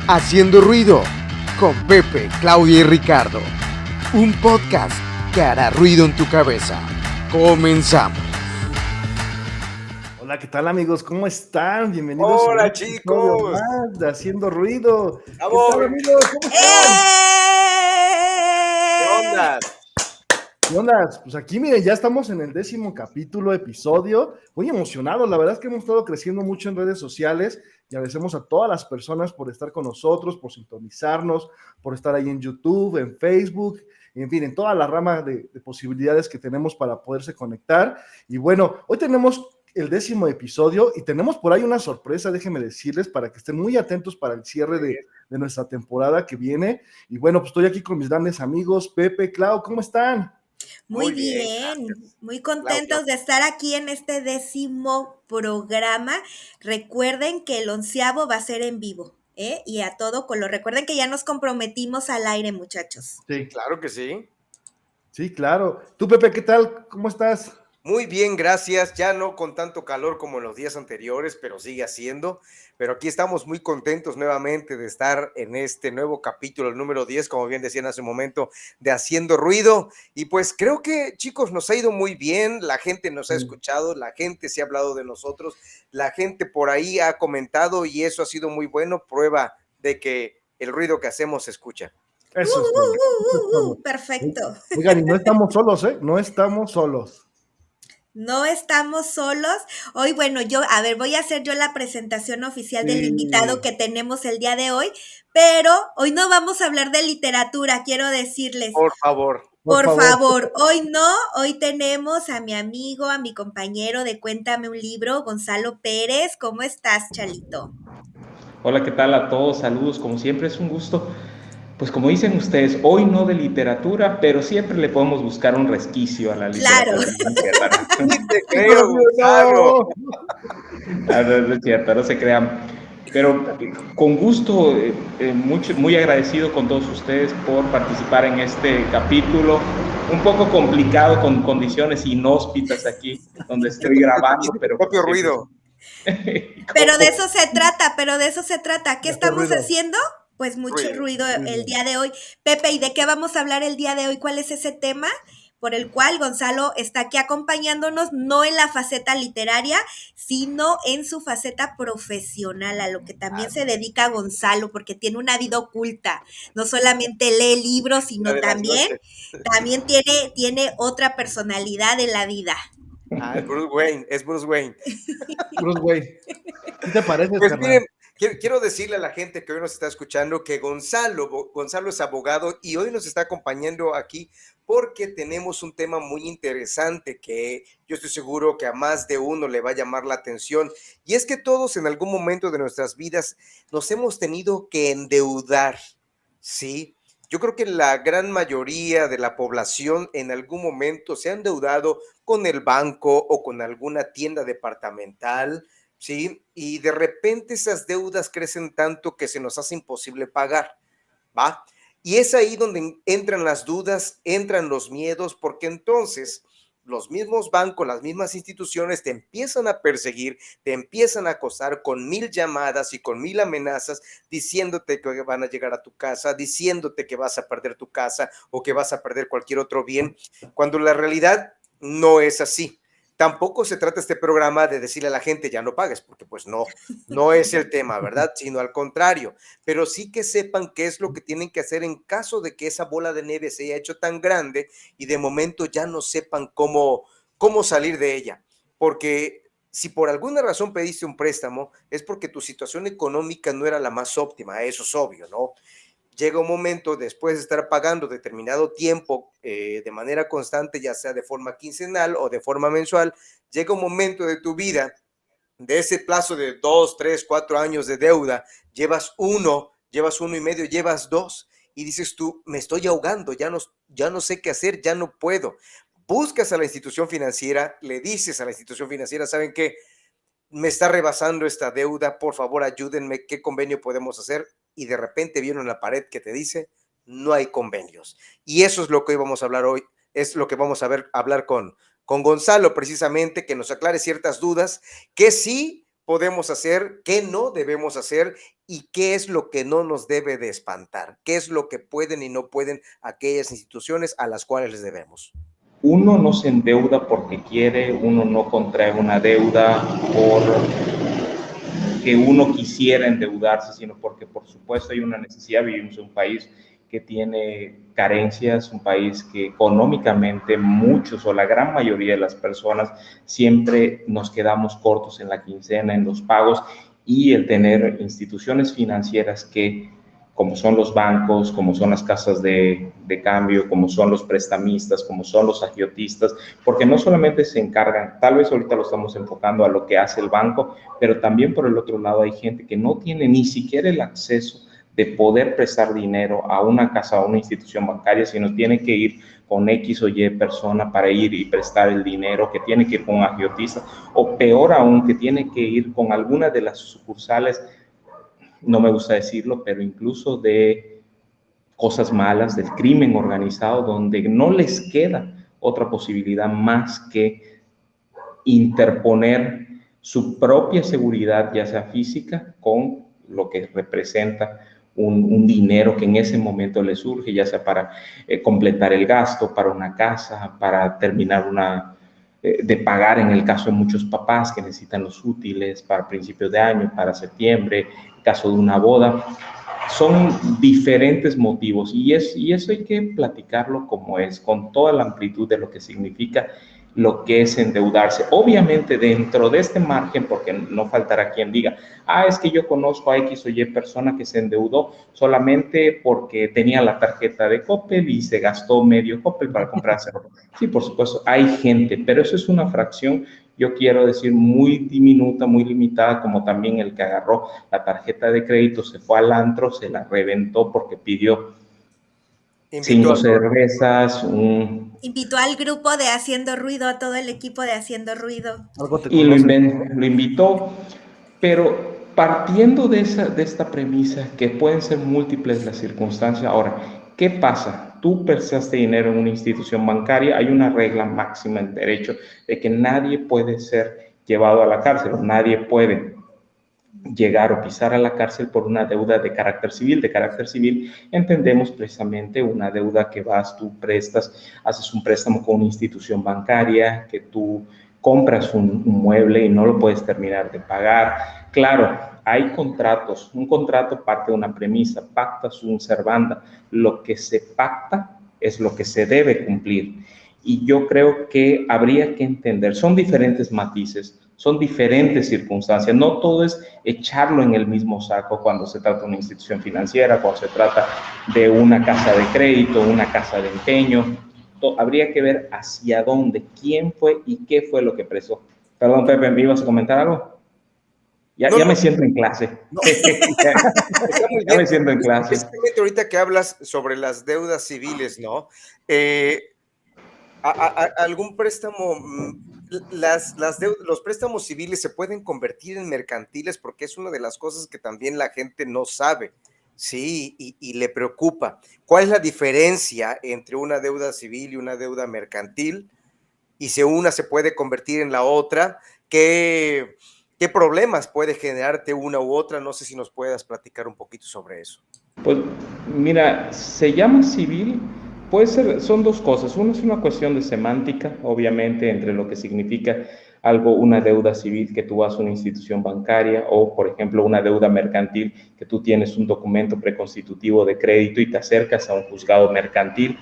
Haciendo ruido con Pepe, Claudia y Ricardo. Un podcast que hará ruido en tu cabeza. Comenzamos. Hola, ¿qué tal amigos? ¿Cómo están? Bienvenidos a Hola un episodio chicos. más de Haciendo Ruido. ¿Qué ¡Vamos! tal amigos? ¿Cómo están? ¿Qué onda? ¿Qué onda? Pues aquí miren, ya estamos en el 10º capítulo, episodio. Muy emocionados, la verdad es que hemos estado creciendo mucho en redes sociales y agradecemos a todas las personas por estar con nosotros, por sintonizarnos, por estar ahí en YouTube, en Facebook, en fin, en toda la rama de posibilidades que tenemos para poderse conectar. Y bueno, hoy tenemos el 10º episodio y tenemos por ahí una sorpresa, déjenme decirles, para que estén muy atentos para el cierre de nuestra temporada que viene. Y bueno, pues estoy aquí con mis grandes amigos, Pepe, Clau, ¿cómo están? Muy bien, bien, gracias. muy Claudio. contentos de estar aquí en este 10º programa. Recuerden que el 11º va a ser en vivo, ¿eh? Y a todo color. Recuerden que ya nos comprometimos al aire, muchachos. Sí, Claro que sí. sí, claro. Tú, Pepe, ¿qué tal? ¿Cómo estás? Muy bien, gracias. Ya no con tanto calor como en los días anteriores, pero sigue haciendo. Pero aquí estamos muy contentos nuevamente de estar en este nuevo capítulo, el número 10, como bien decían hace un momento, de Haciendo Ruido. Y pues creo que, chicos, nos ha ido muy bien. La gente nos ha escuchado, la gente se ha hablado de nosotros, la gente por ahí ha comentado y eso ha sido muy bueno, prueba de que el ruido que hacemos se escucha. Eso es todo. Eso es todo. Perfecto. Oigan, y no estamos solos, ¿eh? No estamos solos. No estamos solos. Hoy, bueno, voy a hacer yo la presentación oficial del Sí. invitado que tenemos el día de hoy, pero hoy no vamos a hablar de literatura, quiero decirles. Por favor. Por favor, hoy no, hoy tenemos a mi amigo, a mi compañero de Cuéntame un libro, Gonzalo Pérez. ¿Cómo estás, Chalito? Hola, ¿qué tal a todos? Saludos, como siempre es un gusto. Pues como dicen ustedes, hoy no de literatura, pero siempre le podemos buscar un resquicio a la Claro. literatura. Sí te creo, Gonzalo. No es cierto, no se crean. Pero con gusto, muy agradecido con todos ustedes por participar en este capítulo. Un poco complicado con condiciones inhóspitas aquí, donde estoy grabando, pero propio ruido. Pero de eso se trata. ¿Qué estamos ruido. haciendo? Pues mucho ruido el día de hoy. Pepe, ¿y de qué vamos a hablar el día de hoy? ¿Cuál es ese tema por el cual Gonzalo está aquí acompañándonos, no en la faceta literaria, sino en su faceta profesional, a lo que también se dedica Gonzalo, porque tiene una vida oculta. No solamente lee libros, sino también tiene otra personalidad en la vida. Ah, es Bruce Wayne, es Bruce Wayne. Bruce Wayne. ¿Qué te parece, Pues carnal? miren, quiero decirle a la gente que hoy nos está escuchando que Gonzalo es abogado y hoy nos está acompañando aquí porque tenemos un tema muy interesante que yo estoy seguro que a más de uno le va a llamar la atención. Y es que todos en algún momento de nuestras vidas nos hemos tenido que endeudar, ¿sí? Yo creo que la gran mayoría de la población en algún momento se ha endeudado con el banco o con alguna tienda departamental, ¿sí? Y de repente esas deudas crecen tanto que se nos hace imposible pagar, ¿va? Y es ahí donde entran las dudas, entran los miedos, porque entonces los mismos bancos, las mismas instituciones te empiezan a perseguir, te empiezan a acosar con 1000 llamadas y con 1000 amenazas, diciéndote que van a llegar a tu casa, diciéndote que vas a perder tu casa o que vas a perder cualquier otro bien, cuando la realidad no es así. Tampoco se trata este programa de decirle a la gente ya no pagues, porque pues no es el tema, ¿verdad? Sino al contrario, pero sí que sepan qué es lo que tienen que hacer en caso de que esa bola de nieve se haya hecho tan grande y de momento ya no sepan cómo salir de ella. Porque si por alguna razón pediste un préstamo, es porque tu situación económica no era la más óptima, eso es obvio, ¿no? Llega un momento después de estar pagando determinado tiempo de manera constante, ya sea de forma quincenal o de forma mensual, llega un momento de tu vida, de ese plazo de 2, 3, 4 años de deuda, llevas uno y medio, llevas 2 y dices tú, me estoy ahogando, ya no sé qué hacer, ya no puedo. Buscas a la institución financiera, le dices a la institución financiera, ¿saben qué? Me está rebasando esta deuda, por favor ayúdenme, ¿qué convenio podemos hacer? Y de repente viene una pared que te dice, no hay convenios. Y eso es lo que hoy vamos a hablar hoy, es lo que vamos a hablar con Gonzalo precisamente, que nos aclare ciertas dudas que sí podemos hacer, qué no debemos hacer y qué es lo que no nos debe de espantar, qué es lo que pueden y no pueden aquellas instituciones a las cuales les debemos. Uno no se endeuda porque quiere, uno no contrae una deuda porque uno quisiera endeudarse, sino porque por supuesto hay una necesidad. Vivimos en un país que tiene carencias, un país que económicamente muchos o la gran mayoría de las personas siempre nos quedamos cortos en la quincena, en los pagos, y el tener instituciones financieras que, como son los bancos, como son las casas de cambio, como son los prestamistas, como son los agiotistas, porque no solamente se encargan, tal vez ahorita lo estamos enfocando a lo que hace el banco, pero también por el otro lado hay gente que no tiene ni siquiera el acceso de poder prestar dinero a una casa o a una institución bancaria, sino tiene que ir con X o Y persona para ir y prestar el dinero, que tiene que ir con un agiotista, o peor aún, que tiene que ir con alguna de las sucursales, no me gusta decirlo, pero incluso de cosas malas, del crimen organizado, donde no les queda otra posibilidad más que interponer su propia seguridad, ya sea física, con lo que representa un dinero que en ese momento les surge, ya sea para completar el gasto, para una casa, para terminar de pagar en el caso de muchos papás que necesitan los útiles para principios de año, para septiembre, en caso de una boda. Son diferentes motivos y eso hay que platicarlo como es, con toda la amplitud de lo que significa lo que es endeudarse. Obviamente dentro de este margen, porque no faltará quien diga, es que yo conozco a X o Y persona que se endeudó solamente porque tenía la tarjeta de Coppel y se gastó medio Coppel para comprarse ropa. Sí, por supuesto, hay gente, pero eso es una fracción, yo quiero decir, muy diminuta, muy limitada, como también el que agarró la tarjeta de crédito, se fue al antro, se la reventó porque pidió 5 cervezas, invitó al grupo de Haciendo Ruido, a todo el equipo de Haciendo Ruido. Y lo invitó, pero partiendo de esta premisa, que pueden ser múltiples las circunstancias. Ahora, ¿qué pasa? Tú prestaste dinero en una institución bancaria, hay una regla máxima en derecho de que nadie puede ser llevado a la cárcel, nadie puede llegar o pisar a la cárcel por una deuda de carácter civil. De carácter civil entendemos precisamente una deuda que tú prestas, haces un préstamo con una institución bancaria, que tú compras un mueble y no lo puedes terminar de pagar. Claro, hay contratos, un contrato parte de una premisa, pacta sunt servanda, lo que se pacta es lo que se debe cumplir. Y yo creo que habría que entender, son diferentes matices, son diferentes circunstancias, no todo es echarlo en el mismo saco cuando se trata de una institución financiera, cuando se trata de una casa de crédito, una casa de empeño. Habría que ver hacia dónde, quién fue y qué fue lo que prestó. Perdón, Pepe, ¿me ibas a comentar algo? Ya me siento en clase. No. Ya me siento en clase. Precisamente ahorita que hablas sobre las deudas civiles, ¿no? Algún préstamo, los préstamos civiles se pueden convertir en mercantiles, porque es una de las cosas que también la gente no sabe, sí, y le preocupa. ¿Cuál es la diferencia entre una deuda civil y una deuda mercantil? Y si una se puede convertir en la otra, ¿qué problemas puede generarte una u otra? No sé si nos puedas platicar un poquito sobre eso. Pues mira, se llama civil. Puede ser, son dos cosas. Una es una cuestión de semántica, obviamente, entre lo que significa algo, una deuda civil que tú vas a una institución bancaria, o, por ejemplo, una deuda mercantil que tú tienes un documento preconstitutivo de crédito y te acercas a un juzgado mercantil,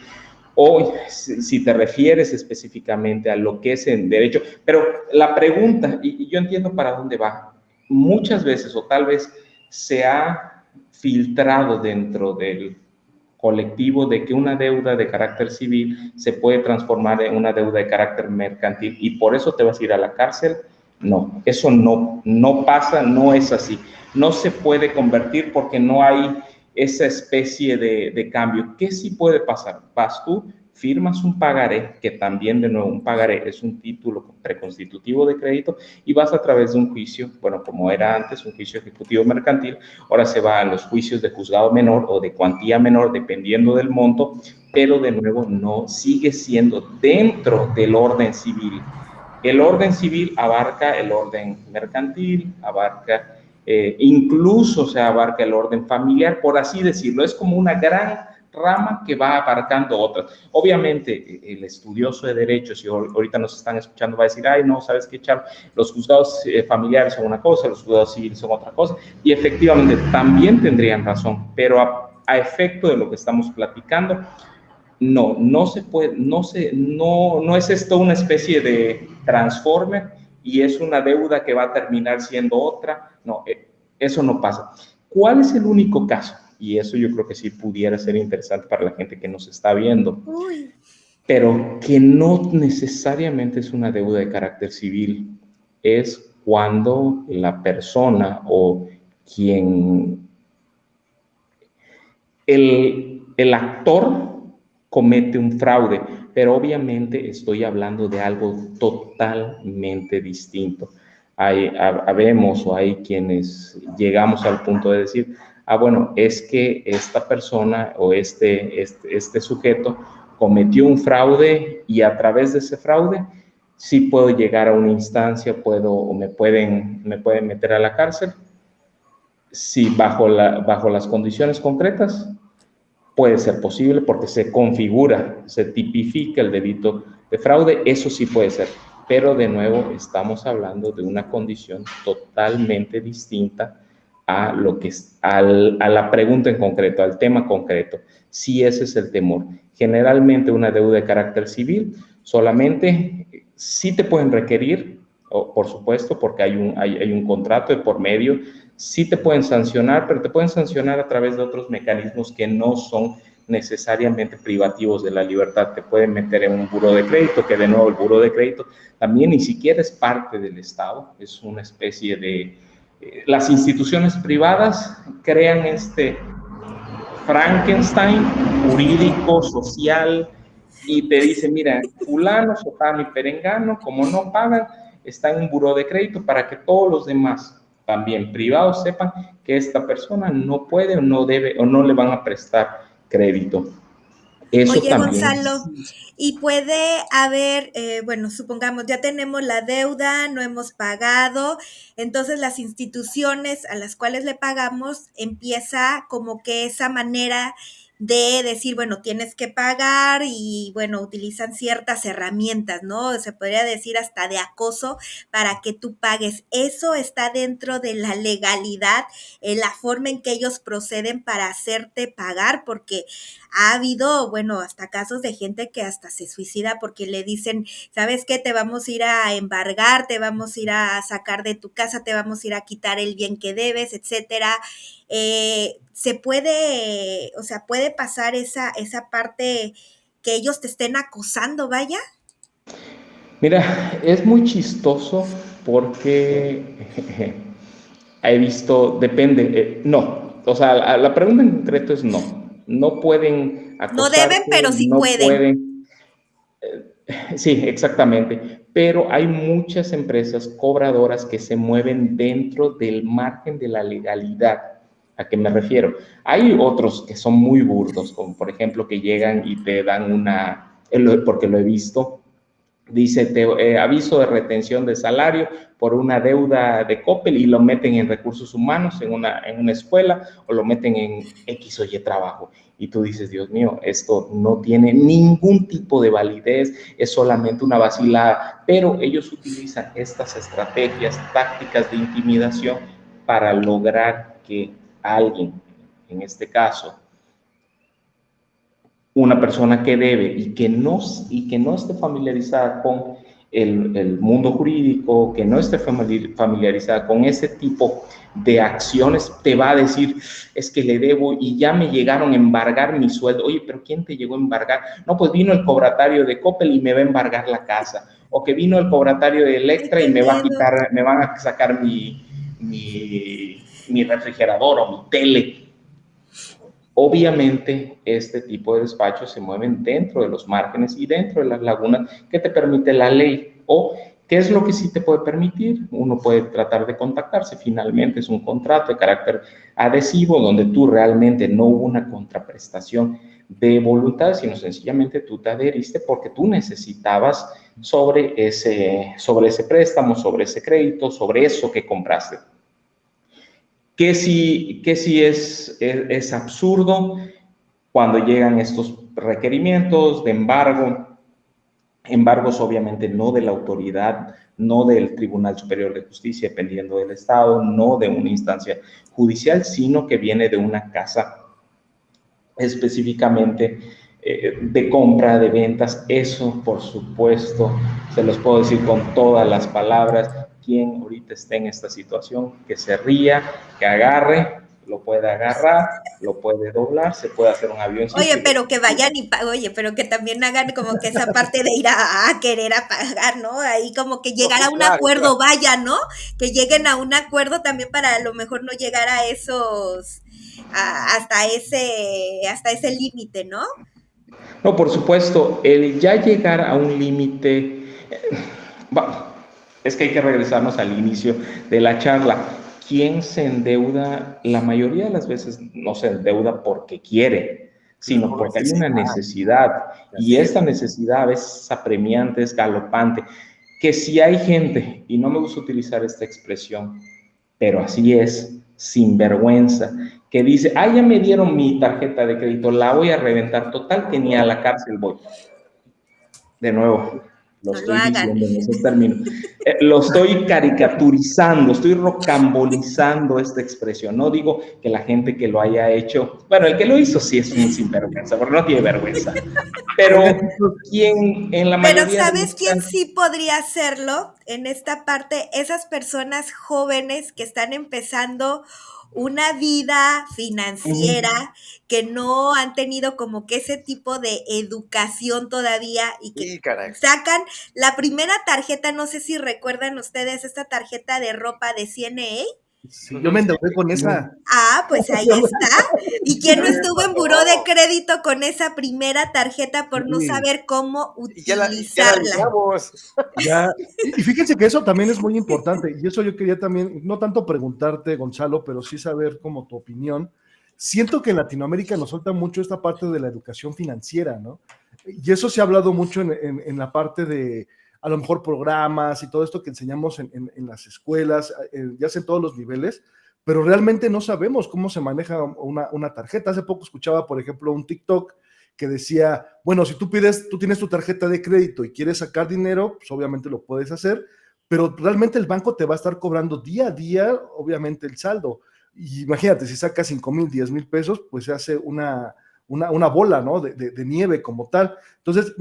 o si te refieres específicamente a lo que es en derecho. Pero la pregunta, y yo entiendo para dónde va, muchas veces, o tal vez se ha filtrado dentro del colectivo de que una deuda de carácter civil se puede transformar en una deuda de carácter mercantil y por eso te vas a ir a la cárcel. No, eso no pasa, no es así. No se puede convertir porque no hay esa especie de cambio. ¿Qué sí puede pasar? Vas tú, firmas un pagaré, que también de nuevo un pagaré es un título preconstitutivo de crédito, y vas a través de un juicio, bueno, como era antes, un juicio ejecutivo mercantil, ahora se va a los juicios de juzgado menor o de cuantía menor, dependiendo del monto, pero de nuevo no sigue siendo dentro del orden civil. El orden civil abarca el orden mercantil, abarca incluso se abarca el orden familiar, por así decirlo. Es como una gran rama que va abarcando otras. Obviamente, el estudioso de derecho, si ahorita nos están escuchando, va a decir, ay, no, ¿sabes qué, Charo? Los juzgados familiares son una cosa, los juzgados civiles son otra cosa, y efectivamente también tendrían razón, pero a efecto de lo que estamos platicando, no se puede, no es esto una especie de transformer y es una deuda que va a terminar siendo otra. No, eso no pasa. ¿Cuál es el único caso? Y eso yo creo que sí pudiera ser interesante para la gente que nos está viendo, pero que no necesariamente es una deuda de carácter civil. Es cuando la persona o quien, el actor comete un fraude, pero obviamente estoy hablando de algo totalmente distinto. Habemos o hay quienes llegamos al punto de decir, bueno, es que esta persona o este sujeto cometió un fraude y a través de ese fraude sí puedo llegar a una instancia, o me pueden meter a la cárcel. Sí, bajo las condiciones concretas, puede ser posible porque se configura, se tipifica el delito de fraude, eso sí puede ser, pero de nuevo estamos hablando de una condición totalmente distinta a la pregunta en concreto, al tema concreto. Sí, ese es el temor. Generalmente una deuda de carácter civil solamente sí te pueden requerir, por supuesto, porque hay un contrato de por medio. Sí te pueden sancionar, pero te pueden sancionar a través de otros mecanismos que no son necesariamente privativos de la libertad. Te pueden meter en un buró de crédito, que de nuevo el buró de crédito también ni siquiera es parte del Estado, es una especie de... las instituciones privadas crean este Frankenstein jurídico, social, y te dicen, mira, fulano, sotano y perengano, como no pagan, está en un buró de crédito para que todos los demás también privados sepan que esta persona no puede o no debe o no le van a prestar crédito. Eso Oye, también. Gonzalo, y puede haber, bueno, supongamos, ya tenemos la deuda, no hemos pagado, entonces las instituciones a las cuales le pagamos empieza como que esa manera de decir, bueno, tienes que pagar y, bueno, utilizan ciertas herramientas, ¿no? Se podría decir hasta de acoso para que tú pagues. Eso está dentro de la legalidad, la forma en que ellos proceden para hacerte pagar, porque ha habido, bueno, hasta casos de gente que hasta se suicida porque le dicen, ¿sabes qué? Te vamos a ir a embargar, te vamos a ir a sacar de tu casa, te vamos a ir a quitar el bien que debes, etcétera. Se puede, o sea, puede pasar esa parte que ellos te estén acosando, vaya. Mira, es muy chistoso porque he visto, depende, no, o sea, la pregunta en concreto es no pueden acosarte. No deben, pero sí no pueden. Sí, exactamente, pero hay muchas empresas cobradoras que se mueven dentro del margen de la legalidad. ¿A qué me refiero? Hay otros que son muy burdos, como por ejemplo que llegan y te dan porque lo he visto, dice, aviso de retención de salario por una deuda de Coppel y lo meten en recursos humanos en una escuela o lo meten en X o Y trabajo. Y tú dices, Dios mío, esto no tiene ningún tipo de validez, es solamente una vacilada, pero ellos utilizan estas estrategias, tácticas de intimidación para lograr que alguien, en este caso, una persona que debe y que no esté familiarizada con el mundo jurídico, que no esté familiarizada con ese tipo de acciones, te va a decir, es que le debo y ya me llegaron a embargar mi sueldo. Oye, pero ¿quién te llegó a embargar? No, pues vino el cobratario de Coppel y me va a embargar la casa. O que vino el cobratario de Electra y me van a sacar mi refrigerador o mi tele. Obviamente, este tipo de despachos se mueven dentro de los márgenes y dentro de las lagunas que te permite la ley. O, ¿qué es lo que sí te puede permitir? Uno puede tratar de contactarse. Finalmente, es un contrato de carácter adhesivo donde tú realmente no hubo una contraprestación de voluntad, sino sencillamente tú te adheriste porque tú necesitabas sobre ese préstamo, sobre ese crédito, sobre eso que compraste. Que sí es absurdo cuando llegan estos requerimientos de embargos obviamente no de la autoridad, no del Tribunal Superior de Justicia, dependiendo del Estado, no de una instancia judicial, sino que viene de una casa específicamente de compra, de ventas. Eso, por supuesto, se los puedo decir con todas las palabras. Quien ahorita esté en esta situación, que se ría, que agarre, lo puede agarrar, lo puede doblar, se puede hacer un avioncito. Oye, pero que vayan pero que también hagan como que esa parte de ir a querer a pagar, ¿no? Ahí como que llegar a un acuerdo, vaya, ¿no? Que lleguen a un acuerdo también para a lo mejor no llegar a esos, hasta ese límite, ¿no? No, por supuesto, el ya llegar a un límite, es que hay que regresarnos al inicio de la charla. ¿Quién se endeuda? La mayoría de las veces no se endeuda porque quiere, sino porque hay una necesidad. Y esta necesidad a veces es apremiante, es galopante. Que si hay gente, y no me gusta utilizar esta expresión, pero así es, sinvergüenza, que dice, ya me dieron mi tarjeta de crédito, la voy a reventar, total que ni a la cárcel voy. De nuevo, lo estoy diciendo en esos términos. Lo estoy caricaturizando, estoy rocambolizando esta expresión. No digo que la gente que lo haya hecho, bueno, el que lo hizo sí es un sinvergüenza, porque no tiene vergüenza. Pero ¿quién en la mayoría? Pero ¿sabes quién sí podría hacerlo en esta parte? Esas personas jóvenes que están empezando una vida financiera, que no han tenido como que ese tipo de educación todavía y que sacan la primera tarjeta, no sé si recuerdan ustedes esta tarjeta de ropa de CNA. Sí, yo me endeudé con esa. Pues ahí está. ¿Y quién no estuvo en buró de crédito con esa primera tarjeta por no saber cómo utilizarla? Y fíjense que eso también es muy importante, y eso yo quería también, no tanto preguntarte, Gonzalo, pero sí saber como tu opinión. Siento que en Latinoamérica nos falta mucho esta parte de la educación financiera, ¿no? Y eso se ha hablado mucho en la parte de, a lo mejor, programas y todo esto que enseñamos en las escuelas, ya sea en todos los niveles, pero realmente no sabemos cómo se maneja una tarjeta. Hace poco escuchaba, por ejemplo, un TikTok que decía, bueno, si tú tienes tu tarjeta de crédito y quieres sacar dinero, pues obviamente lo puedes hacer, pero realmente el banco te va a estar cobrando día a día, obviamente, el saldo. Y imagínate, si sacas 5,000, 10,000 pesos, pues se hace una bola, ¿no? De nieve como tal. Entonces,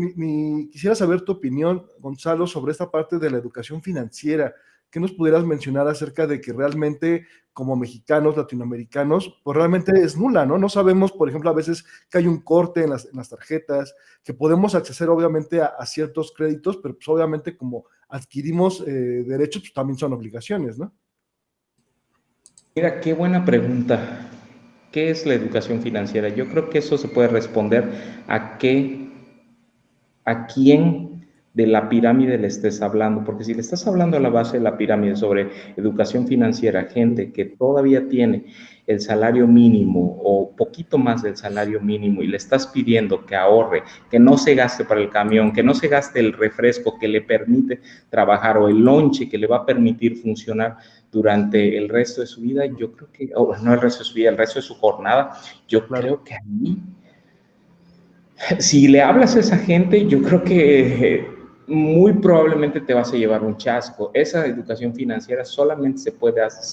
quisiera saber tu opinión, Gonzalo, sobre esta parte de la educación financiera. ¿Qué nos pudieras mencionar acerca de que realmente, como mexicanos, latinoamericanos, pues realmente es nula, ¿no? No sabemos, por ejemplo, a veces que hay un corte en las tarjetas, que podemos acceder obviamente a ciertos créditos, pero pues obviamente como adquirimos derechos, pues también son obligaciones, ¿no? Mira, qué buena pregunta. ¿Qué es la educación financiera? Yo creo que eso se puede responder a quién de la pirámide le estés hablando, porque si le estás hablando a la base de la pirámide sobre educación financiera, gente que todavía tiene el salario mínimo o poquito más del salario mínimo y le estás pidiendo que ahorre, que no se gaste para el camión, que no se gaste el refresco que le permite trabajar o el lonche que le va a permitir funcionar durante el resto de su vida, yo creo que, no el resto de su vida, el resto de su jornada, yo creo que ahí, si le hablas a esa gente, yo creo que muy probablemente te vas a llevar un chasco. Esa educación financiera solamente se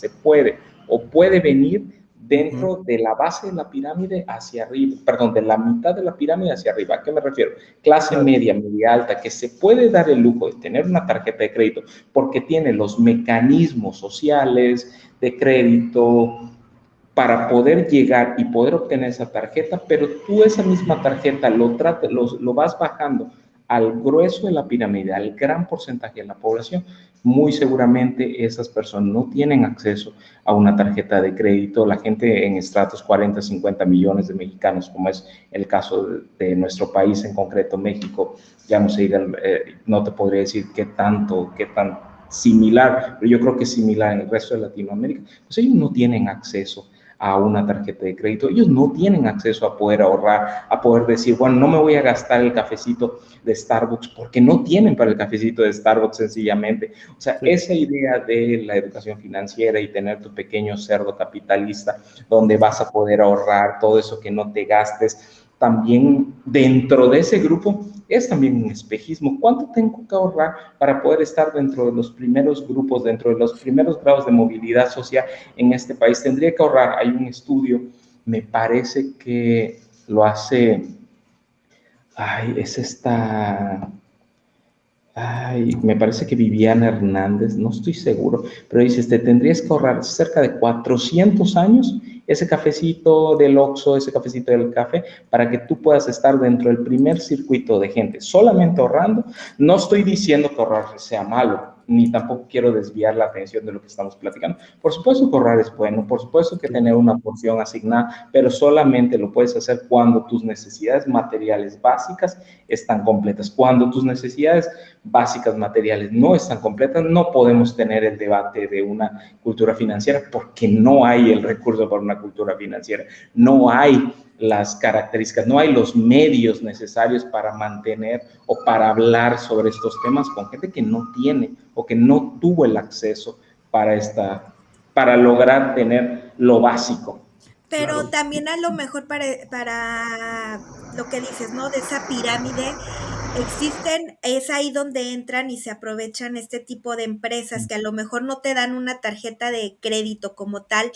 puede venir dentro de la base de la pirámide hacia arriba, perdón, de la mitad de la pirámide hacia arriba. ¿A qué me refiero? Clase media, media alta, que se puede dar el lujo de tener una tarjeta de crédito porque tiene los mecanismos sociales de crédito para poder llegar y poder obtener esa tarjeta, pero tú esa misma tarjeta lo vas bajando al grueso de la pirámide, al gran porcentaje de la población, muy seguramente esas personas no tienen acceso a una tarjeta de crédito. La gente en estratos 40, 50 millones de mexicanos, como es el caso de nuestro país en concreto, México, ya no se diga, no te podría decir qué tan similar, pero yo creo que es similar en el resto de Latinoamérica, pues ellos no tienen acceso a una tarjeta de crédito. Ellos no tienen acceso a poder ahorrar, a poder decir, bueno, no me voy a gastar el cafecito de Starbucks porque no tienen para el cafecito de Starbucks sencillamente. O sea, sí, esa idea de la educación financiera y tener tu pequeño cerdo capitalista donde vas a poder ahorrar todo eso que no te gastes, también dentro de ese grupo es también un espejismo. ¿Cuánto tengo que ahorrar para poder estar dentro de los primeros grupos, dentro de los primeros grados de movilidad social en este país? Tendría que ahorrar. Hay un estudio, me parece que lo hace, me parece que Viviana Hernández, no estoy seguro, pero dice, tendrías que ahorrar cerca de 400 años ese cafecito del Oxxo, ese cafecito del café, para que tú puedas estar dentro del primer circuito de gente, solamente ahorrando. No estoy diciendo que ahorrar sea malo, ni tampoco quiero desviar la atención de lo que estamos platicando. Por supuesto que ahorrar es bueno, por supuesto que tener una porción asignada, pero solamente lo puedes hacer cuando tus necesidades materiales básicas están completas. Cuando tus necesidades básicas materiales no están completas, no podemos tener el debate de una cultura financiera porque no hay el recurso para una cultura financiera, no hay las características, no hay los medios necesarios para mantener o para hablar sobre estos temas con gente que no tiene o que no tuvo el acceso para lograr tener lo básico. Pero claro, también a lo mejor para lo que dices, ¿no? De esa pirámide, es ahí donde entran y se aprovechan este tipo de empresas que a lo mejor no te dan una tarjeta de crédito como tal,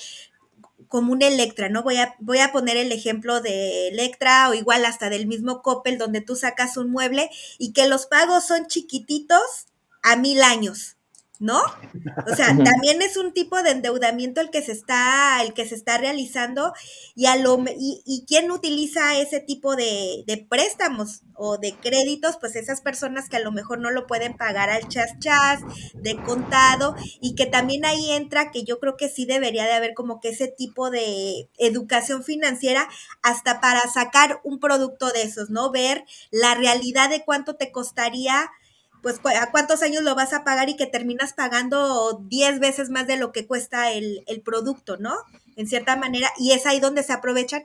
como un Electra, ¿no? Voy a poner el ejemplo de Electra o igual hasta del mismo Coppel, donde tú sacas un mueble y que los pagos son chiquititos a 1000 años, ¿no? O sea, también es un tipo de endeudamiento el que se está realizando y quién utiliza ese tipo de préstamos o de créditos, pues esas personas que a lo mejor no lo pueden pagar al chas de contado, y que también ahí entra que yo creo que sí debería de haber como que ese tipo de educación financiera hasta para sacar un producto de esos, ¿no? Ver la realidad de cuánto te costaría, pues a cuántos años lo vas a pagar y que terminas pagando 10 veces más de lo que cuesta el producto, ¿no? En cierta manera, y es ahí donde se aprovechan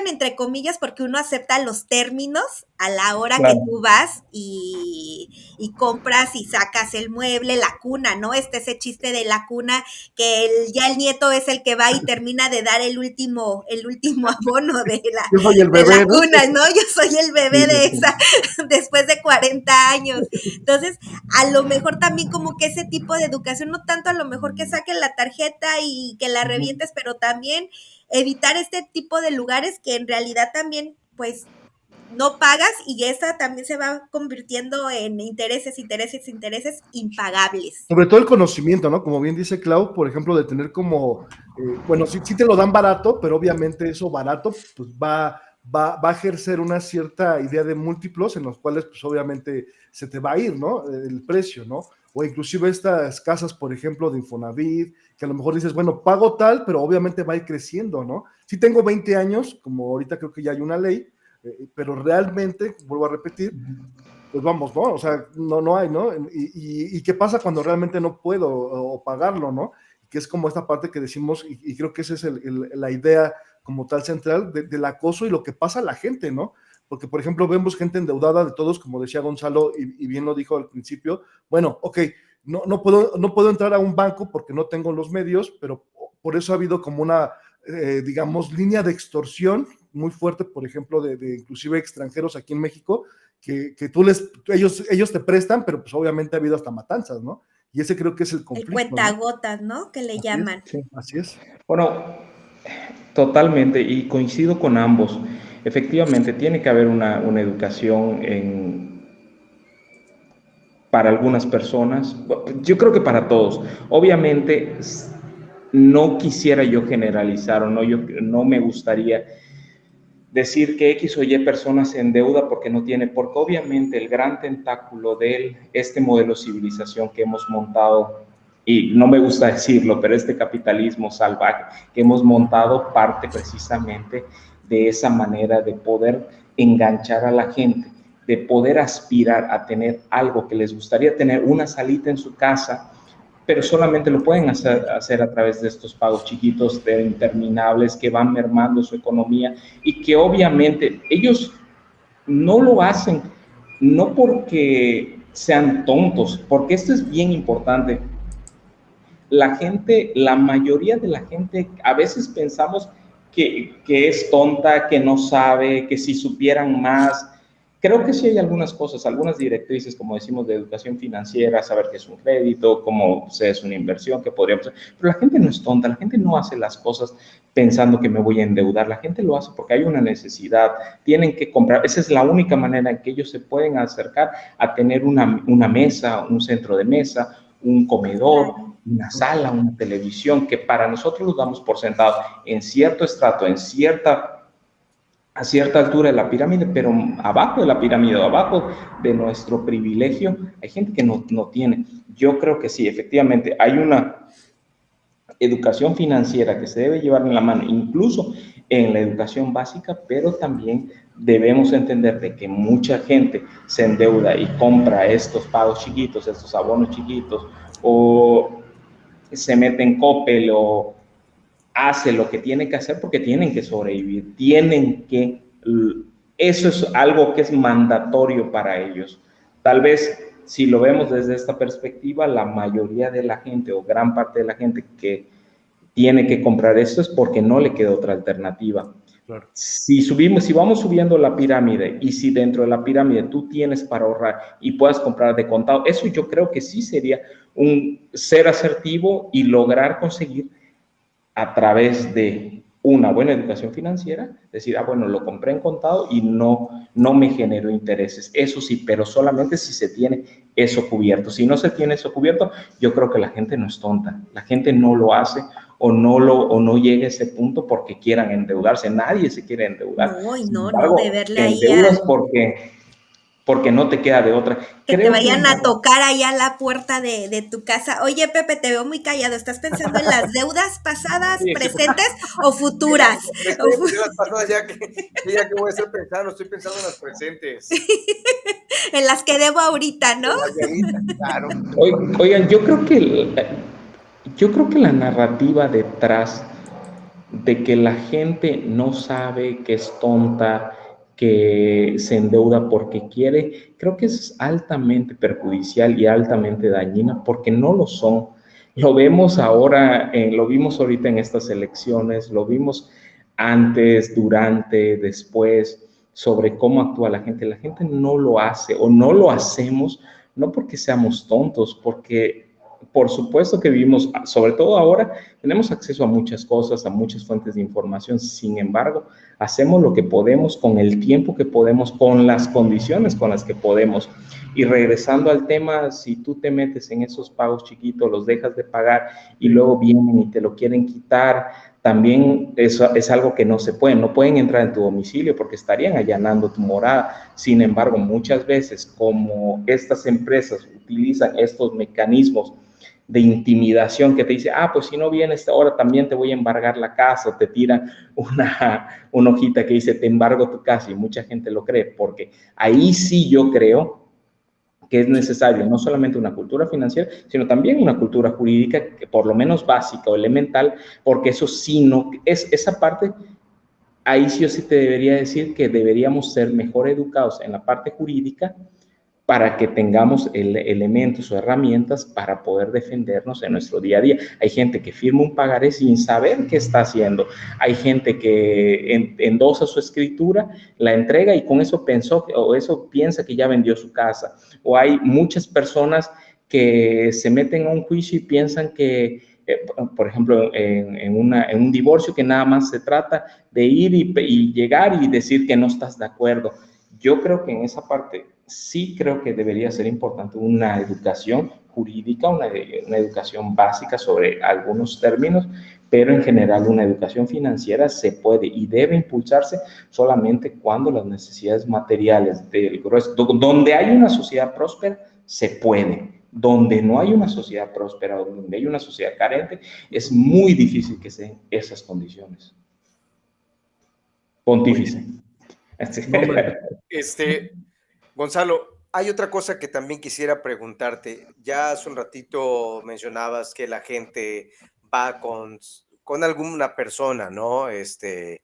entre comillas porque uno acepta los términos a la hora claro, que tú vas y compras y sacas el mueble, la cuna, ¿no? Ese chiste de la cuna, que ya el nieto es el que va y termina de dar el último abono de Yo soy el la bebé, ¿no? cuna, ¿no? Yo soy el bebé de esa, después de 40 años. Entonces, a lo mejor también como que ese tipo de educación, no tanto a lo mejor que saquen la tarjeta y que la revientes, pero también evitar este tipo de lugares que en realidad también, pues, no pagas y esa también se va convirtiendo en intereses impagables. Sobre todo el conocimiento, ¿no? Como bien dice Clau, por ejemplo, de tener como, bueno, sí te lo dan barato, pero obviamente eso barato, pues va a ejercer una cierta idea de múltiplos en los cuales, pues obviamente se te va a ir, ¿no? El precio, ¿no? O inclusive estas casas, por ejemplo, de Infonavit, que a lo mejor dices, bueno, pago tal, pero obviamente va a ir creciendo, ¿no? Si tengo 20 años, como ahorita creo que ya hay una ley, pero realmente, vuelvo a repetir, pues vamos, ¿no? O sea, no hay, ¿no? ¿Y qué pasa cuando realmente no puedo o pagarlo, ¿no? Que es como esta parte que decimos, y creo que esa es la idea como tal central del acoso y lo que pasa a la gente, ¿no? Porque, por ejemplo, vemos gente endeudada de todos, como decía Gonzalo, y bien lo dijo al principio, bueno, ok, no puedo entrar a un banco porque no tengo los medios, pero por eso ha habido como una, digamos, línea de extorsión muy fuerte, por ejemplo, de inclusive extranjeros aquí en México, que ellos te prestan, pero pues obviamente ha habido hasta matanzas, ¿no? Y ese creo que es el conflicto. El cuentagotas, ¿no? Que le así llaman. Sí, así es. Bueno, totalmente, y coincido con ambos. Efectivamente, tiene que haber una educación para algunas personas, yo creo que para todos. Obviamente, no quisiera yo generalizar o no me gustaría decir que X o Y personas se endeuda porque no tiene, porque obviamente el gran tentáculo de este modelo de civilización que hemos montado, y no me gusta decirlo, pero este capitalismo salvaje que hemos montado parte precisamente de esa manera de poder enganchar a la gente, de poder aspirar a tener algo que les gustaría tener, una salita en su casa, pero solamente lo pueden hacer a través de estos pagos chiquitos interminables que van mermando su economía y que obviamente ellos no lo hacen, no porque sean tontos, porque esto es bien importante. La mayoría de la gente, a veces pensamos que es tonta, que no sabe, que si supieran más. Creo que sí hay algunas cosas, algunas directrices, como decimos, de educación financiera, saber qué es un crédito, cómo es una inversión, que podríamos hacer. Pero la gente no es tonta, la gente no hace las cosas pensando que me voy a endeudar. La gente lo hace porque hay una necesidad, tienen que comprar. Esa es la única manera en que ellos se pueden acercar a tener una mesa, un centro de mesa, un comedor, una sala, una televisión, que para nosotros los damos por sentado en cierto estrato, a cierta altura de la pirámide, pero abajo de la pirámide, abajo de nuestro privilegio, hay gente que no tiene. Yo creo que sí, efectivamente, hay una educación financiera que se debe llevar en la mano, incluso en la educación básica, pero también debemos entender de que mucha gente se endeuda y compra estos pagos chiquitos, estos abonos chiquitos, o se mete en Coppel o hace lo que tiene que hacer porque tienen que sobrevivir, eso es algo que es mandatorio para ellos. Tal vez, si lo vemos desde esta perspectiva, la mayoría de la gente o gran parte de la gente que tiene que comprar esto es porque no le queda otra alternativa. Claro. Si vamos subiendo la pirámide y si dentro de la pirámide tú tienes para ahorrar y puedas comprar de contado, eso yo creo que sí sería un ser asertivo y lograr conseguir a través de una buena educación financiera, decir, bueno, lo compré en contado y no me generó intereses. Eso sí, pero solamente si se tiene eso cubierto. Si no se tiene eso cubierto, yo creo que la gente no es tonta. La gente no lo hace o no llega a ese punto porque quieran endeudarse. Nadie se quiere endeudar. No, de verle ahí endeudas porque no te queda de otra. Que te vayan a tocar allá a la puerta de tu casa. Oye, Pepe, te veo muy callado. ¿Estás pensando en las deudas pasadas, presentes o futuras? Las pasadas ya que voy a estar pensando, estoy pensando en las presentes. En las que debo ahorita, ¿no? En las de ahorita, claro. Oigan, yo creo que la narrativa detrás de que la gente no sabe, que es tonta, que se endeuda porque quiere, creo que es altamente perjudicial y altamente dañina porque no lo son. Lo vemos ahora, lo vimos ahorita en estas elecciones, lo vimos antes, durante, después, sobre cómo actúa la gente. La gente no lo hace o no lo hacemos, no porque seamos tontos, porque por supuesto que vivimos, sobre todo ahora, tenemos acceso a muchas cosas, a muchas fuentes de información. Sin embargo, hacemos lo que podemos con el tiempo que podemos, con las condiciones con las que podemos. Y regresando al tema, si tú te metes en esos pagos chiquitos, los dejas de pagar y luego vienen y te lo quieren quitar, también eso es algo que no se puede. No pueden entrar en tu domicilio porque estarían allanando tu morada. Sin embargo, muchas veces, como estas empresas utilizan estos mecanismos de intimidación que te dice, pues si no vienes ahora también te voy a embargar la casa, o te tiran una hojita que dice, te embargo tu casa, y mucha gente lo cree, porque ahí sí yo creo que es necesario no solamente una cultura financiera, sino también una cultura jurídica, que por lo menos básica o elemental, porque eso sí no, es esa parte, ahí sí o sí te debería decir que deberíamos ser mejor educados en la parte jurídica, para que tengamos elementos o herramientas para poder defendernos en nuestro día a día. Hay gente que firma un pagaré sin saber qué está haciendo. Hay gente que endosa su escritura, la entrega y con eso piensa que ya vendió su casa. O hay muchas personas que se meten a un juicio y piensan que, por ejemplo, en un divorcio, que nada más se trata de ir y llegar y decir que no estás de acuerdo. Yo creo que en esa parte sí creo que debería ser importante una educación jurídica, una educación básica sobre algunos términos, pero en general una educación financiera se puede y debe impulsarse solamente cuando las necesidades materiales del grueso, donde hay una sociedad próspera, se puede. Donde no hay una sociedad próspera o donde hay una sociedad carente, es muy difícil que sean esas condiciones. Pontífice. Gonzalo, Hay otra cosa que también quisiera preguntarte. Ya hace un ratito mencionabas que la gente va con alguna persona, ¿no? Se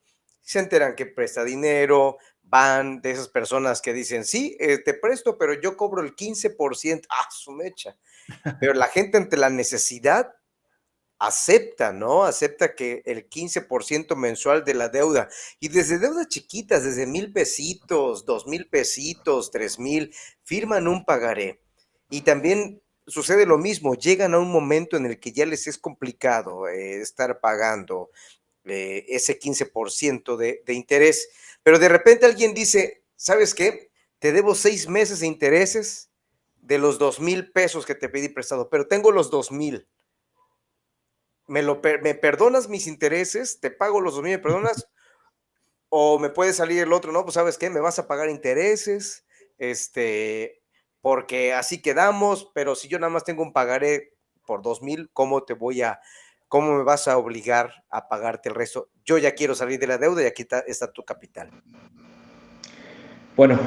enteran que presta dinero, van de esas personas que dicen, sí, te presto, pero yo cobro el 15%. Ah, su mecha. Pero la gente ante la necesidad acepta, ¿no? Acepta que el 15% mensual de la deuda, y desde deudas chiquitas, desde 1,000 pesitos, 2,000 pesitos, 3,000, firman un pagaré. Y también sucede lo mismo, llegan a un momento en el que ya les es complicado estar pagando ese 15% de interés, pero de repente alguien dice, ¿sabes qué? Te debo 6 meses de intereses de los 2,000 pesos que te pedí prestado, pero tengo los 2,000. ¿Me perdonas mis intereses? ¿Te pago los 2,000, me perdonas? O me puede salir el otro, no, pues, ¿sabes qué? Me vas a pagar intereses, porque así quedamos, pero si yo nada más tengo un pagaré por 2,000, ¿cómo me vas a obligar a pagarte el resto? Yo ya quiero salir de la deuda y aquí está tu capital. Bueno,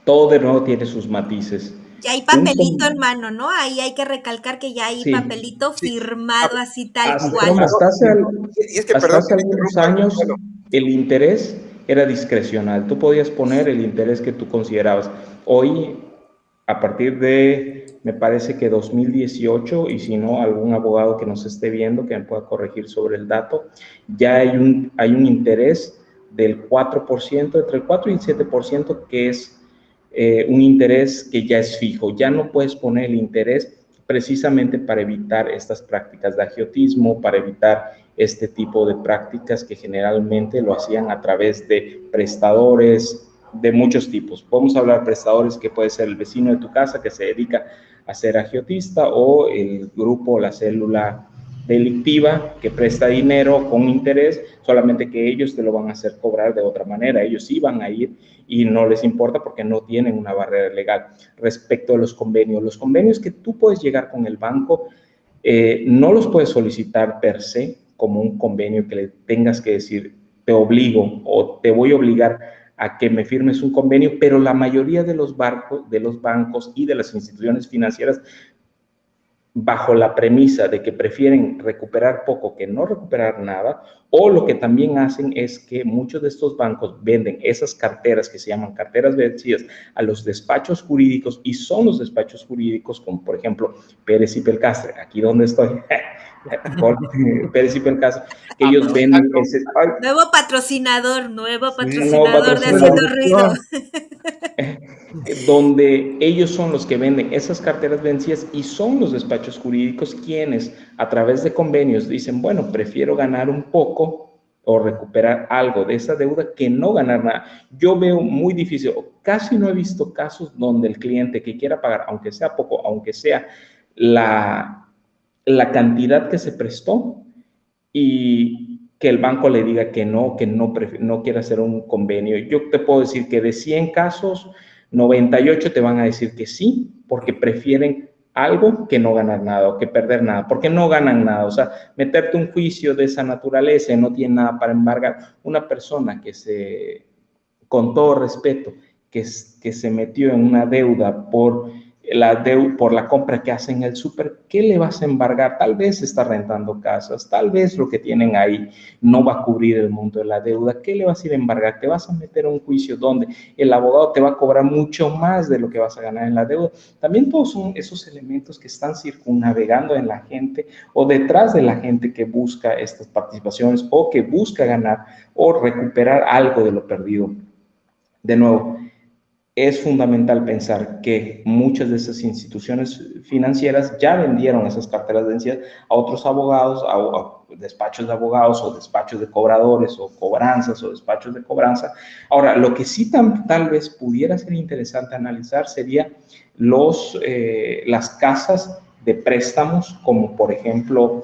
todo de nuevo tiene sus matices. Ya hay Un papelito en com- mano, ¿no? Ahí hay que recalcar que ya hay sí, papelito Sí, firmado así tal hasta, cual. hasta hace, y es que hasta perdón hace que te algunos interrumpa, años Gonzalo. el interés era discrecional. Tú podías poner el interés que tú considerabas. Hoy, a partir de, me parece que 2018, y si no, algún abogado que nos esté viendo que me pueda corregir sobre el dato, ya hay un interés del 4%, entre el 4 y el 7%, que es un interés que ya es fijo. Ya no puedes poner el interés precisamente para evitar estas prácticas de agiotismo, para evitar este tipo de prácticas que generalmente lo hacían a través de prestadores de muchos tipos. Podemos hablar de prestadores que puede ser el vecino de tu casa que se dedica a ser agiotista, o el grupo, la célula delictiva que presta dinero con interés, solamente que ellos te lo van a hacer cobrar de otra manera. Ellos sí van a ir y no les importa porque no tienen una barrera legal. Respecto a los convenios que tú puedes llegar con el banco, no los puedes solicitar per se como un convenio que le tengas que decir, te obligo o te voy a obligar a que me firmes un convenio, pero la mayoría de los bancos y de las instituciones financieras, bajo la premisa de que prefieren recuperar poco que no recuperar nada, o lo que también hacen es que muchos de estos bancos venden esas carteras que se llaman carteras vencidas a los despachos jurídicos, y son los despachos jurídicos como por ejemplo Pérez y Pelcastre, aquí donde estoy, Pérez y Pelcastre, que ellos venden ese... Nuevo patrocinador Un nuevo de patrocinador, Haciendo Ruido. donde ellos son los que venden esas carteras vencidas, y son los despachos jurídicos quienes a través de convenios dicen, bueno, prefiero ganar un poco o recuperar algo de esa deuda que no ganar nada. Yo veo muy difícil, casi no he visto casos donde el cliente que quiera pagar, aunque sea poco, aunque sea la cantidad que se prestó, y que el banco le diga que no quiere hacer un convenio. Yo te puedo decir que de 100 casos, 98 te van a decir que sí, porque prefieren algo que no ganar nada o que perder nada, porque no ganan nada. O sea, meterte un juicio de esa naturaleza no tiene nada para embargar. Una persona con todo respeto, que se metió en una deuda por la compra que hacen en el súper, ¿qué le vas a embargar? Tal vez está rentando casas, tal vez lo que tienen ahí no va a cubrir el monto de la deuda. ¿Qué le vas a ir a embargar? Te vas a meter a un juicio donde el abogado te va a cobrar mucho más de lo que vas a ganar en la deuda. También todos son esos elementos que están circunnavegando en la gente o detrás de la gente que busca estas participaciones o que busca ganar o recuperar algo de lo perdido. De nuevo, es fundamental pensar que muchas de esas instituciones financieras ya vendieron esas carteras vencidas a otros abogados, a despachos de abogados o despachos de cobradores o cobranzas o despachos de cobranza. Ahora, lo que sí tal vez pudiera ser interesante analizar sería las casas de préstamos, como por ejemplo,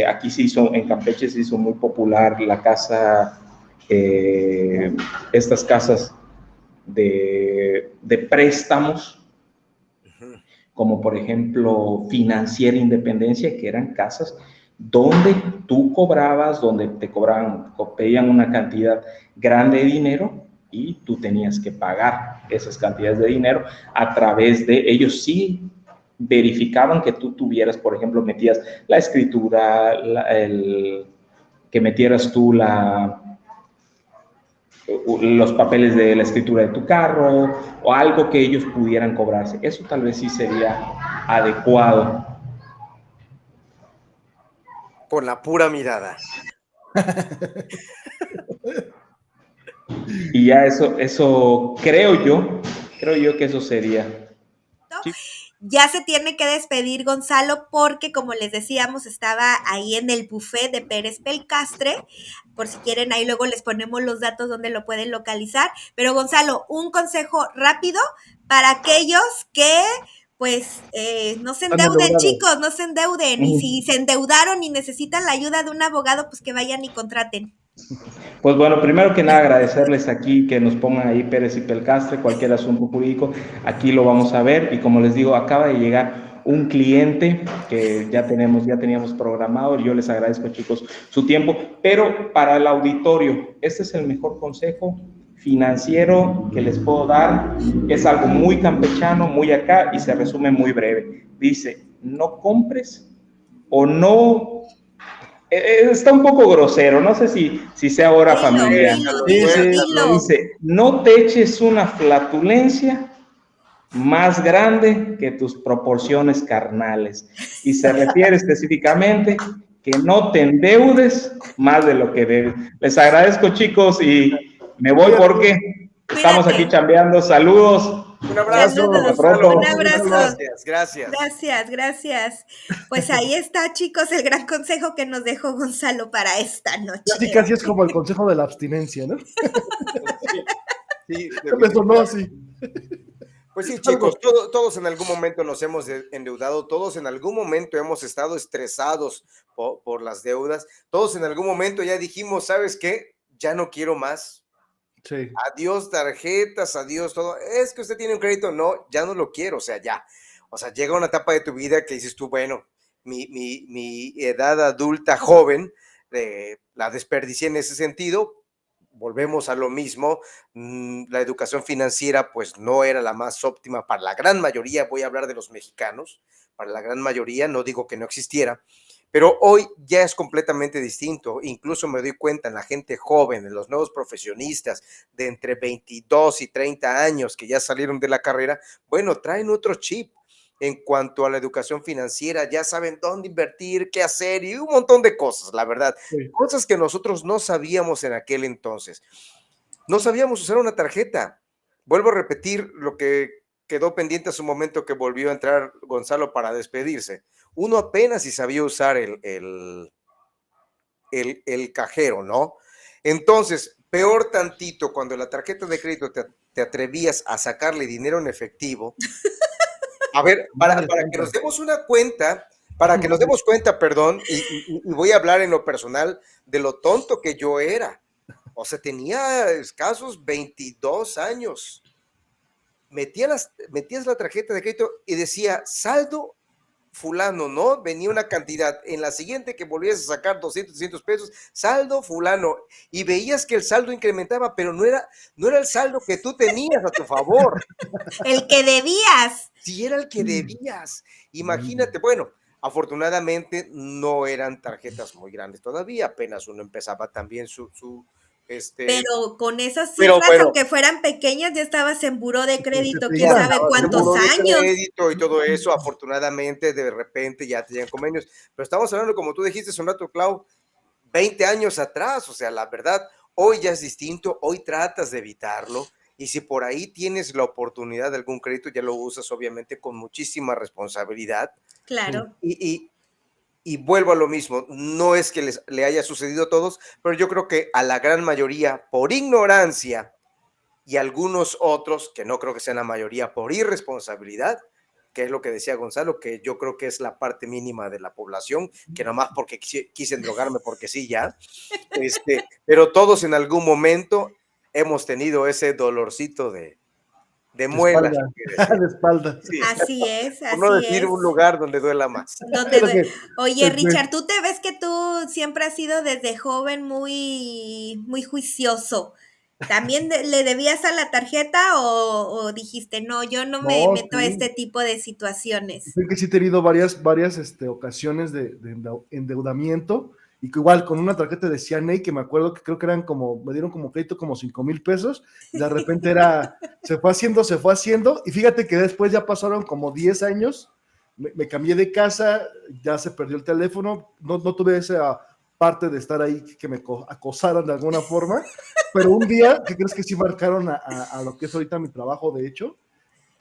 aquí en Campeche se hizo muy popular la casa, estas casas de préstamos, como por ejemplo Financiera Independencia, que eran casas donde tú cobrabas, donde te pedían una cantidad grande de dinero y tú tenías que pagar esas cantidades de dinero a través de ellos. Sí verificaban que tú tuvieras, por ejemplo, metías la escritura, que metieras tú los papeles de la escritura de tu carro o algo que ellos pudieran cobrarse. Eso tal vez sí sería adecuado. Con la pura mirada. Y ya eso creo yo que eso sería. ¿No? Ya se tiene que despedir Gonzalo porque, como les decíamos, estaba ahí en el buffet de Pérez Pelcastre. Por si quieren, ahí luego les ponemos los datos donde lo pueden localizar. Pero Gonzalo, un consejo rápido para aquellos que pues no se endeuden, chicos, no se endeuden. Y si se endeudaron y necesitan la ayuda de un abogado, pues que vayan y contraten. Pues bueno, primero que nada agradecerles aquí que nos pongan ahí Pérez y Pelcastre, cualquier asunto jurídico, aquí lo vamos a ver. Y como les digo, acaba de llegar un cliente que ya teníamos programado. Yo les agradezco, chicos, su tiempo, pero para el auditorio, este es el mejor consejo financiero que les puedo dar. Es algo muy campechano, muy acá, y se resume muy breve. Dice, no compres o no... Está un poco grosero, no sé si sea hora familiar. Dice, no te eches una flatulencia más grande que tus proporciones carnales. Y se refiere específicamente que no te endeudes más de lo que debes. Les agradezco, chicos, y me voy porque estamos aquí chambeando. Saludos. Un abrazo. Un abrazo. Gracias. Pues ahí está, chicos, el gran consejo que nos dejó Gonzalo para esta noche. Casi es como el consejo de la abstinencia, ¿no? Sí, me sonó así. Pues sí, chicos, todos en algún momento nos hemos endeudado, todos en algún momento hemos estado estresados por las deudas, todos en algún momento ya dijimos, ¿sabes qué? Ya no quiero más. Sí. Adiós tarjetas, adiós todo. Es que usted tiene un crédito, no, ya no lo quiero, o sea, ya. O sea, llega una etapa de tu vida que dices tú, bueno, mi edad adulta joven, la desperdicié en ese sentido. Volvemos a lo mismo, la educación financiera pues no era la más óptima para la gran mayoría, voy a hablar de los mexicanos, para la gran mayoría, no digo que no existiera, pero hoy ya es completamente distinto. Incluso me doy cuenta en la gente joven, en los nuevos profesionistas de entre 22 y 30 años que ya salieron de la carrera, bueno, traen otro chip en cuanto a la educación financiera, ya saben dónde invertir, qué hacer y un montón de cosas, la verdad. Sí. Cosas que nosotros no sabíamos en aquel entonces. No sabíamos usar una tarjeta. Vuelvo a repetir lo que quedó pendiente a su momento que volvió a entrar Gonzalo para despedirse. Uno apenas si sabía usar el cajero, ¿no? Entonces, peor tantito, cuando la tarjeta de crédito te atrevías a sacarle dinero en efectivo. A ver, para que nos demos una cuenta, perdón, y voy a hablar en lo personal de lo tonto que yo era. O sea, tenía escasos 22 años. Metías la tarjeta de crédito y decía, saldo fulano, ¿no? Venía una cantidad. En la siguiente que volvías a sacar 200, 300 pesos, saldo fulano. Y veías que el saldo incrementaba, pero no era el saldo que tú tenías a tu favor. El que debías. Sí, era el que debías. Imagínate, bueno, afortunadamente no eran tarjetas muy grandes todavía, apenas uno empezaba también pero con esas cifras, aunque fueran pequeñas, ya estabas en buró de crédito, quién sabe cuántos años. Crédito y todo eso, afortunadamente, de repente ya te llegan convenios. Pero estamos hablando, como tú dijiste, un rato, Clau, 20 años atrás, o sea, la verdad, hoy ya es distinto, hoy tratas de evitarlo. Y si por ahí tienes la oportunidad de algún crédito, ya lo usas obviamente con muchísima responsabilidad. Claro. Y vuelvo a lo mismo, no es que le haya sucedido a todos, pero yo creo que a la gran mayoría, por ignorancia, y algunos otros, que no creo que sean la mayoría, por irresponsabilidad, que es lo que decía Gonzalo, que yo creo que es la parte mínima de la población, que nomás porque quise endrogarme porque sí ya, pero todos en algún momento hemos tenido ese dolorcito de muela. De espalda. Sí. Así es, así por no decir es. un lugar donde duela más. Oye, Richard, tú te ves que tú siempre has sido desde joven muy, muy juicioso. ¿También le debías a la tarjeta o dijiste, no, yo no me No, meto a sí. este tipo de situaciones? Creo que sí he tenido varias ocasiones de endeudamiento y que igual con una tarjeta de CNA que me acuerdo que creo que me dieron como crédito como 5,000 pesos y de repente se fue haciendo y fíjate que después ya pasaron como 10 años, me cambié de casa, ya se perdió el teléfono, no tuve esa parte de estar ahí que me acosaran de alguna forma, pero un día, ¿qué crees que sí marcaron a lo que es ahorita mi trabajo, de hecho?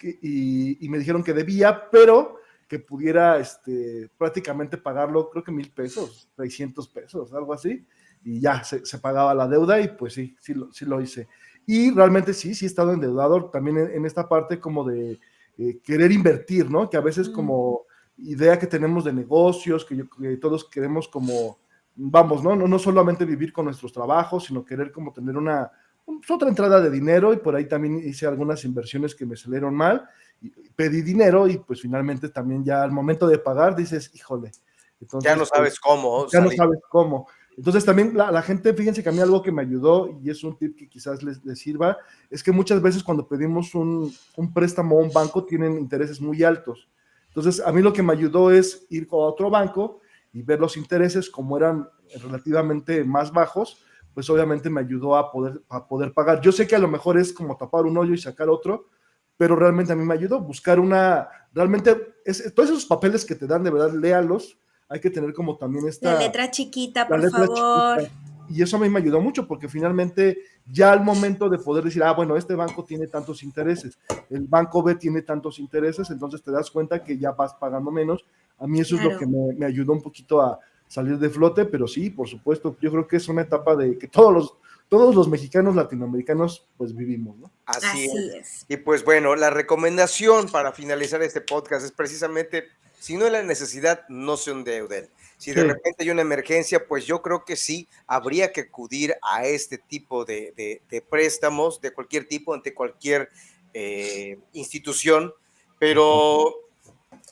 Y me dijeron que debía, pero que pudiera prácticamente pagarlo, creo que 1,000 pesos, 600 pesos, algo así, y ya se pagaba la deuda y pues sí lo hice. Y realmente sí he estado endeudado también en esta parte como de querer invertir, ¿no? Que a veces como idea que tenemos de negocios, que todos queremos como, vamos, ¿no? No solamente vivir con nuestros trabajos, sino querer como tener otra entrada de dinero y por ahí también hice algunas inversiones que me salieron mal, y pedí dinero y pues finalmente también ya al momento de pagar dices, híjole, Ya entonces no sabes cómo ya no salir. sabes cómo. Entonces también la gente, fíjense que a mí algo que me ayudó y es un tip que quizás les sirva, es que muchas veces cuando pedimos un préstamo a un banco tienen intereses muy altos. Entonces a mí lo que me ayudó es ir a otro banco y ver los intereses como eran relativamente más bajos, pues obviamente me ayudó a poder pagar. Yo sé que a lo mejor es como tapar un hoyo y sacar otro, pero realmente a mí me ayudó buscar todos esos papeles que te dan, de verdad, léalos. Hay que tener como también La letra chiquita, la por letra favor. chiquita. Y eso a mí me ayudó mucho porque finalmente ya al momento de poder decir, bueno, este banco tiene tantos intereses, el banco B tiene tantos intereses, entonces te das cuenta que ya vas pagando menos. A mí eso es lo que Claro. me ayudó un poquito a salir de flote, pero sí, por supuesto, yo creo que es una etapa de que todos los mexicanos latinoamericanos pues vivimos, ¿no? Así Así es. es. Y pues bueno, la recomendación para finalizar este podcast es precisamente, si no hay la necesidad, no se endeuden. Si de Sí. repente hay una emergencia, pues yo creo que sí, habría que acudir a este tipo de préstamos de cualquier tipo, ante cualquier institución, pero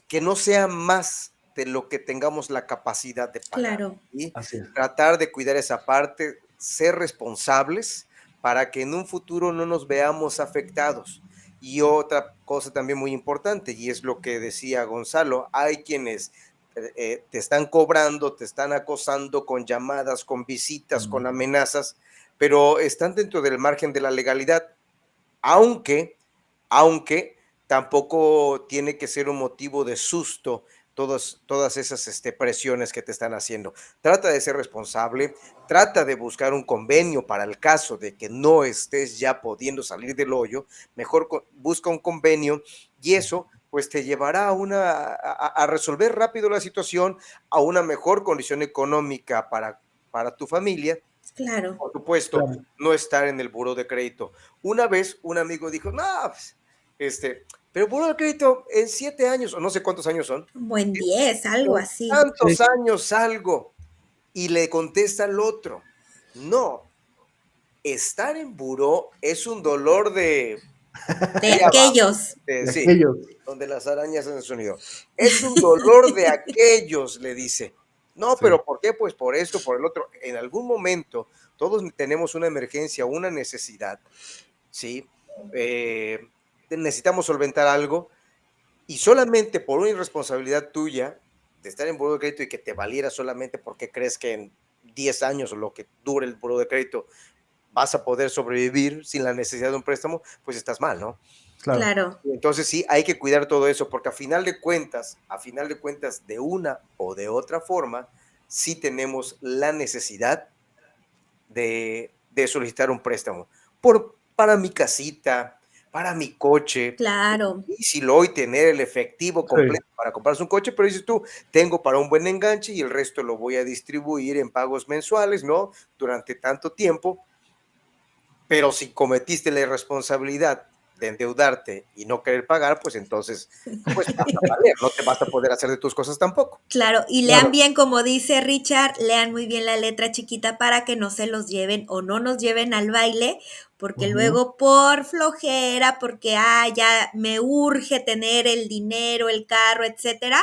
que no sea más de lo que tengamos la capacidad de pagar. Claro. ¿Sí? Así es. Tratar de cuidar esa parte, ser responsables para que en un futuro no nos veamos afectados. Y otra cosa también muy importante, y es lo que decía Gonzalo, hay quienes te están cobrando, te están acosando con llamadas, con visitas, con amenazas, pero están dentro del margen de la legalidad, aunque aunque tampoco tiene que ser un motivo de susto todas esas presiones que te están haciendo. Trata de ser responsable, trata de buscar un convenio para el caso de que no estés ya pudiendo salir del hoyo, mejor busca un convenio y eso pues te llevará a resolver rápido la situación, a una mejor condición económica para tu familia, Claro. por supuesto, Claro. no estar en el buró de crédito. Una vez un amigo dijo, no, pues, pero buró de crédito en 7 años, o no sé cuántos años son, Buen 10, algo en así. Sí. tantos años salgo. Y le contesta al otro, no, estar en buró es un dolor de De ahí abajo, aquellos. De sí, aquellos. donde las arañas hacen sonido. Es un dolor de aquellos, le dice. No, Sí. pero ¿por qué? Pues por esto, por el otro. En algún momento todos tenemos una emergencia, una necesidad, ¿sí? Eh, necesitamos solventar algo y solamente por una irresponsabilidad tuya de estar en buró de crédito y que te valiera solamente porque crees que en 10 años o lo que dure el buró de crédito vas a poder sobrevivir sin la necesidad de un préstamo, pues estás mal, ¿no? Claro. Claro. Entonces sí, hay que cuidar todo eso, porque a final de cuentas, de una o de otra forma, sí tenemos la necesidad de solicitar un préstamo para mi casita, para mi coche. Claro. Y si lo hoy tener el efectivo Sí. completo para comprarse un coche, pero dices tú, tengo para un buen enganche y el resto lo voy a distribuir en pagos mensuales, ¿no? Durante tanto tiempo, pero si cometiste la irresponsabilidad de endeudarte y no querer pagar, pues entonces, pues vas a valer, no te vas a poder hacer de tus cosas tampoco. Claro, y lean Claro. bien, como dice Richard, lean muy bien la letra chiquita para que no se los lleven o no nos lleven al baile, porque Ujú. luego por flojera, porque ya me urge tener el dinero, el carro, etcétera,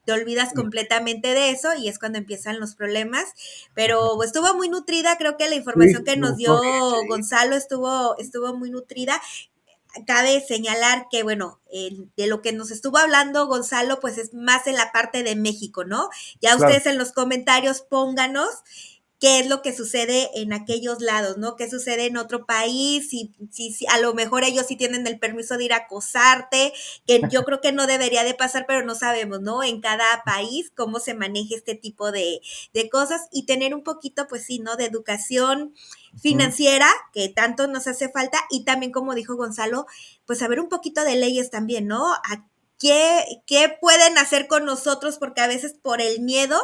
te olvidas completamente de eso y es cuando empiezan los problemas, pero estuvo muy nutrida, creo que la información que nos dio Gonzalo estuvo muy nutrida. Cabe señalar que, bueno, de lo que nos estuvo hablando Gonzalo, pues es más en la parte de México, ¿no? Ya ustedes en los comentarios pónganos qué es lo que sucede en aquellos lados, ¿no? ¿Qué sucede en otro país? Si a lo mejor ellos sí tienen el permiso de ir a acosarte, que yo creo que no debería de pasar, pero no sabemos, ¿no? En cada país cómo se maneja este tipo de cosas y tener un poquito, pues sí, ¿no? De educación financiera, que tanto nos hace falta, y también, como dijo Gonzalo, pues saber un poquito de leyes también, ¿no? ¿Qué pueden hacer con nosotros? Porque a veces por el miedo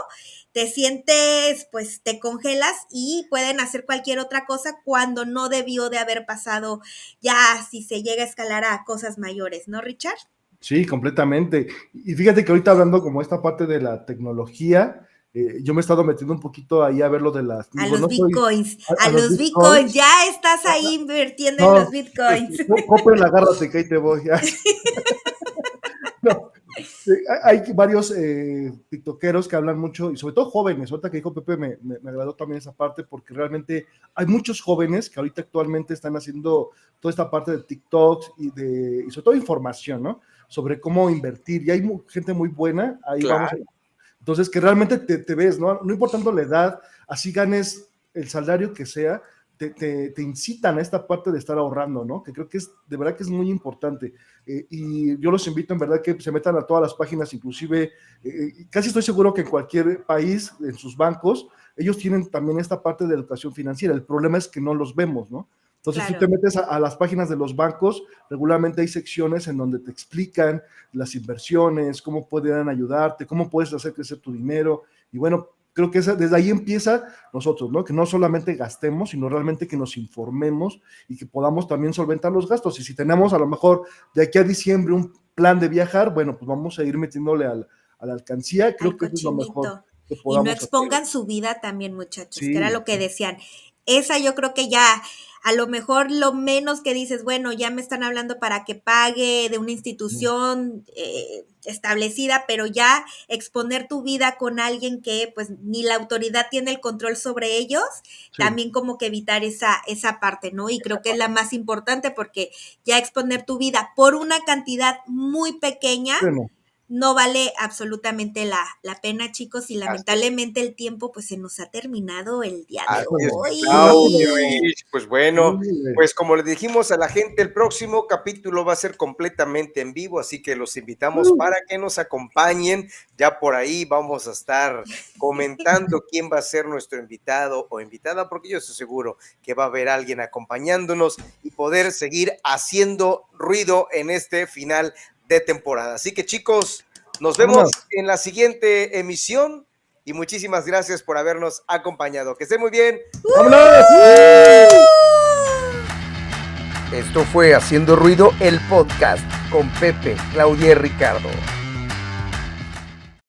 te sientes, pues te congelas y pueden hacer cualquier otra cosa cuando no debió de haber pasado ya si se llega a escalar a cosas mayores, ¿no, Richard? Sí, completamente. Y fíjate que ahorita hablando como esta parte de la tecnología, yo me he estado metiendo un poquito ahí a ver lo de las... A los bitcoins, a los bitcoins, ya estás ahí invirtiendo en los bitcoins. Compren, agárrate que ahí te voy. No, hay varios tiktokeros que hablan mucho, y sobre todo jóvenes. Ahorita que dijo Pepe me agradó también esa parte, porque realmente hay muchos jóvenes que ahorita actualmente están haciendo toda esta parte de TikToks y sobre todo información, ¿no? Sobre cómo invertir, y hay gente muy buena, ahí vamos. Entonces, que realmente te ves, ¿no? No importando la edad, así ganes el salario que sea, te incitan a esta parte de estar ahorrando, ¿no? Que creo que de verdad que es muy importante. Y yo los invito en verdad que se metan a todas las páginas, inclusive, casi estoy seguro que en cualquier país, en sus bancos, ellos tienen también esta parte de educación financiera. El problema es que no los vemos, ¿no? Entonces, tú te metes a las páginas de los bancos, regularmente hay secciones en donde te explican las inversiones, cómo pueden ayudarte, cómo puedes hacer crecer tu dinero, y bueno, creo que desde ahí empieza nosotros, ¿no? Que no solamente gastemos, sino realmente que nos informemos y que podamos también solventar los gastos. Y si tenemos a lo mejor de aquí a diciembre un plan de viajar, bueno, pues vamos a ir metiéndole a la alcancía. Creo que eso es lo mejor que podamos hacer. Y no expongan hacer. Su vida también, muchachos, que era lo que decían. Esa yo creo que ya, a lo mejor lo menos que dices, bueno, ya me están hablando para que pague de una institución establecida, pero ya exponer tu vida con alguien que pues ni la autoridad tiene el control sobre ellos, también como que evitar esa parte, ¿no? Y creo que es la más importante, porque ya exponer tu vida por una cantidad muy pequeña, no vale absolutamente la pena, chicos, y lamentablemente el tiempo pues se nos ha terminado el día de hoy. Pues bueno, pues como le dijimos a la gente, el próximo capítulo va a ser completamente en vivo, así que los invitamos para que nos acompañen. Ya por ahí vamos a estar comentando quién va a ser nuestro invitado o invitada, porque yo estoy seguro que va a haber alguien acompañándonos y poder seguir haciendo ruido en este final de temporada. Así que, chicos, nos vemos en la siguiente emisión y muchísimas gracias por habernos acompañado. Que estén muy bien. ¡Vámonos! Esto fue Haciendo Ruido, el podcast con Pepe, Claudia y Ricardo.